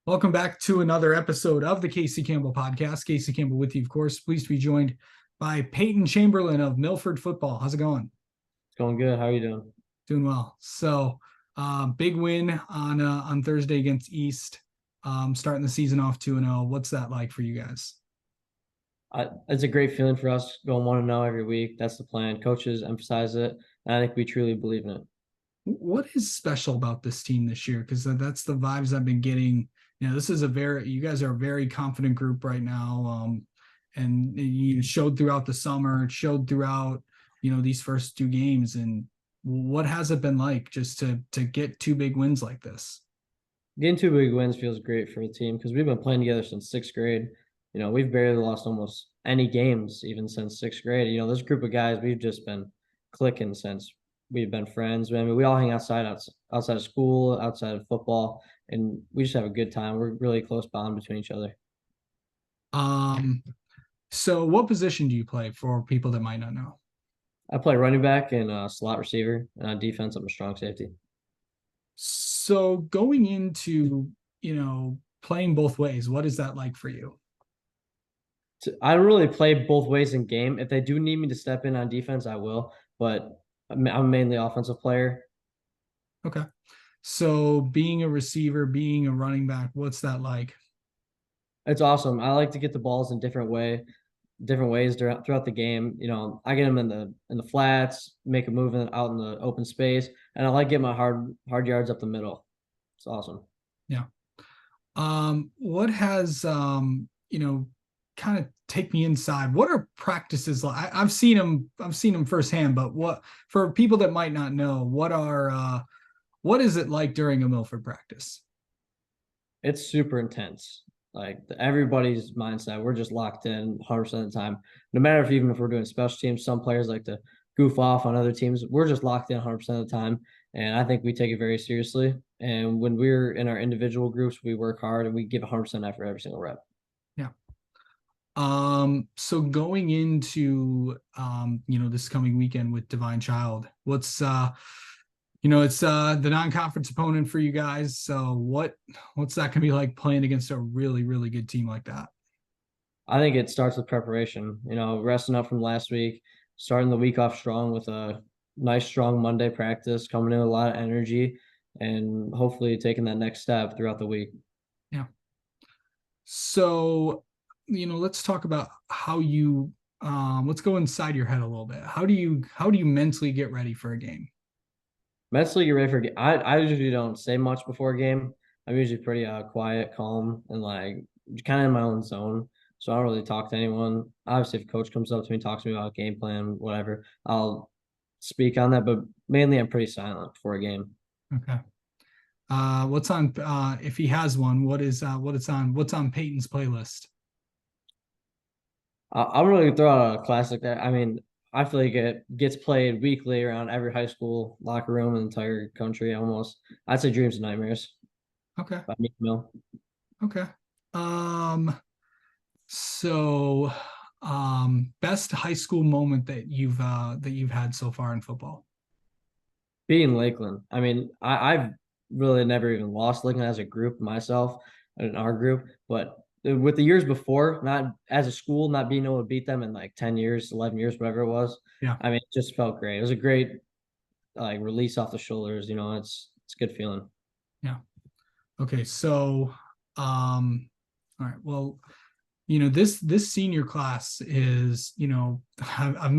Welcome back to another episode of the Casey Campbell podcast. Casey Campbell with you, of course. Pleased to be joined by Peyton Chamberlain of Milford Football. How's it going? It's going good. How are you doing? Doing well. Big win on Thursday against East. Starting the season off 2-0. What's that like for you guys? It's a great feeling for us going 1-0 every week. That's the plan. Coaches emphasize it, and I think we truly believe in it. What is special about this team this year? Because that's the vibes I've been getting. This is you guys are a very confident group right now. And you showed throughout the summer, it showed throughout, these first two games. And what has it been like just to get two big wins like this? Getting two big wins feels great for the team because we've been playing together since sixth grade. We've barely lost almost any games even since sixth grade. This group of guys, we've just been clicking since we've been friends. I mean, we all hang outside of school, outside of football, and we just have a good time. We're really close bond between each other. So what position do you play for people that might not know? I play running back and slot receiver, and on defense, I'm a strong safety. So going into, playing both ways, what is that like for you? I don't really play both ways in game. If they do need me to step in on defense, I will. But I'm mainly offensive player. Okay. So being a receiver, being a running back, what's that like? It's awesome. I like to get the balls in different ways throughout the game. I get them in the flats, make a movement out in the open space, and I like getting my hard yards up the middle. It's awesome. Yeah. What has kind of take me inside. What are practices like? I've seen them firsthand, but what for people that might not know, what is it like during a Milford practice? It's super intense. Like everybody's mindset, we're just locked in 100% of the time. No matter even if we're doing special teams, some players like to goof off on other teams. We're just locked in 100% of the time, and I think we take it very seriously. And when we're in our individual groups, we work hard and we give 100% effort every single rep. Yeah. So going into this coming weekend with Divine Child, it's the non-conference opponent for you guys. So what's that gonna be like playing against a really, really good team like that? I think it starts with preparation. Resting up from last week, starting the week off strong with a nice, strong Monday practice, coming in with a lot of energy, and hopefully taking that next step throughout the week. Yeah. So, let's talk about how you let's go inside your head a little bit. How do you mentally get ready for a game? Mentally, you're ready for a game. I usually don't say much before a game. I'm usually pretty quiet, calm, and like kind of in my own zone. So I don't really talk to anyone. Obviously, if coach comes up to me, talks to me about game plan, whatever, I'll speak on that. But mainly, I'm pretty silent before a game. Okay. What's on if he has one, what's on Peyton's playlist? I'm really gonna throw out a classic that I mean I feel like it gets played weekly around every high school locker room in the entire country almost. I'd say Dreams and Nightmares Okay. by Meek Mill. Okay. Um so best high school moment that you've had so far in football. Being Lakeland. I mean, I've really never even lost Lakeland as a group myself in our group, but with the years before, not as a school, not being able to beat them in like 10 years, 11 years, whatever it was. Yeah. I mean, it just felt great. It was a great like release off the shoulders. It's a good feeling. Yeah. Okay. So all right. Well, this senior class is, I've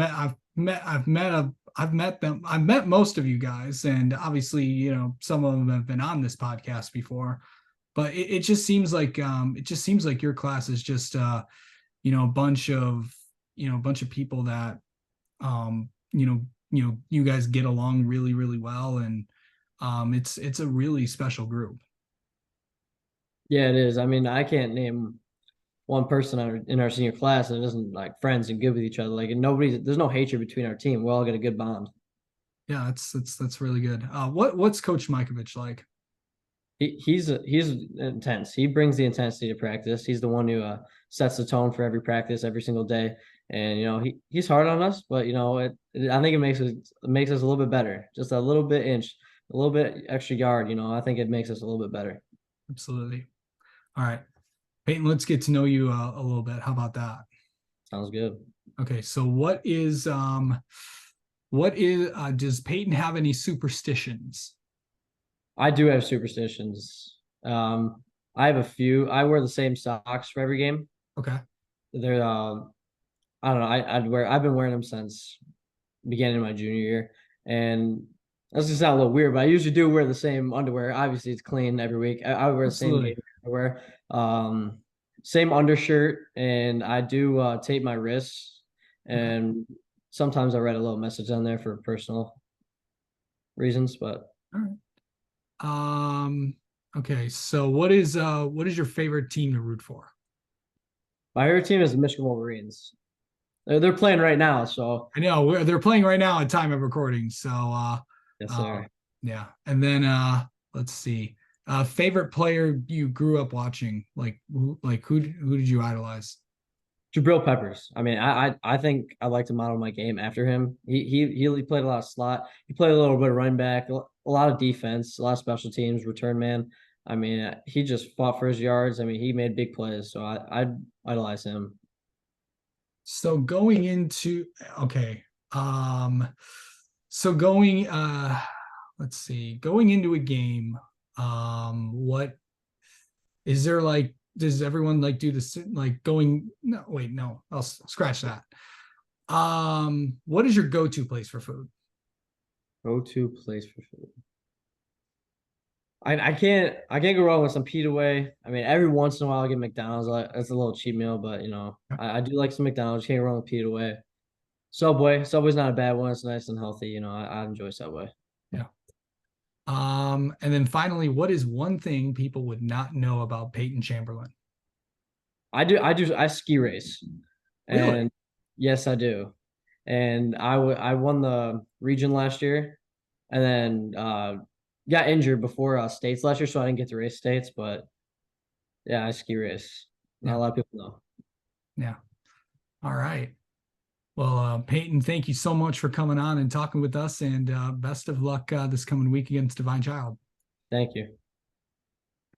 met most of you guys, and obviously, some of them have been on this podcast before, but it just seems like your class is just a bunch of people that you guys get along really, really well, and it's a really special group. Yeah, it is. I mean, I can't name one person in our senior class that isn't like friends and good with each other. Like, and there's no hatred between our team. We all got a good bond. Yeah, that's really good. What's Coach Mikovich like? He's intense. He brings the intensity to practice. He's the one who sets the tone for every practice every single day. And he's hard on us, but I think it makes us a little bit better. Just a little bit extra yard. I think it makes us a little bit better. Absolutely. All right, Peyton, let's get to know you a little bit. How about that? Sounds good. Okay, so what is does Peyton have any superstitions? I do have superstitions. I have a few. I wear the same socks for every game. Okay. They're I don't know. I've been wearing them since beginning of my junior year, and that's just sound a little weird, but I usually do wear the same underwear. Obviously, it's clean every week. I wear the same Absolutely. game underwear, same undershirt, and I do tape my wrists, Okay. and sometimes I write a little message on there for personal reasons. But All right. Um, okay, so what is your favorite team to root for? my favorite team is the Michigan Wolverines. They're playing right now, so I know they're playing right now at time of recording. So yes, uh sir. yeah. And then let's see. Favorite player you grew up watching? Like who did you idolize? Jabril Peppers. I mean, I think I like to model my game after him. He played a lot of slot. He played a little bit of running back, a lot of defense, a lot of special teams, return man. I mean, he just fought for his yards. I mean, he made big plays, so I idolize him. So going into okay. So going let's see. Going into a game, what is there like does everyone like do this like going no wait, no, I'll scratch that. What is your go-to place for food? Go to place for food. I can't go wrong with some pita way. I mean, every once in a while I get McDonald's. That's a little cheap meal, but I do like some McDonald's. Can't go wrong with pita way. Subway's not a bad one. It's nice and healthy. I enjoy Subway. Yeah. And then finally, what is one thing people would not know about Peyton Chamberlain? I ski race, Really? and yes, I do. And I won the region last year, and then got injured before states last year, so I didn't get to race states. But yeah, I ski race. Not Yeah. a lot of people know. Yeah. All right. Well, Peyton, thank you so much for coming on and talking with us, and best of luck this coming week against Divine Child. Thank you.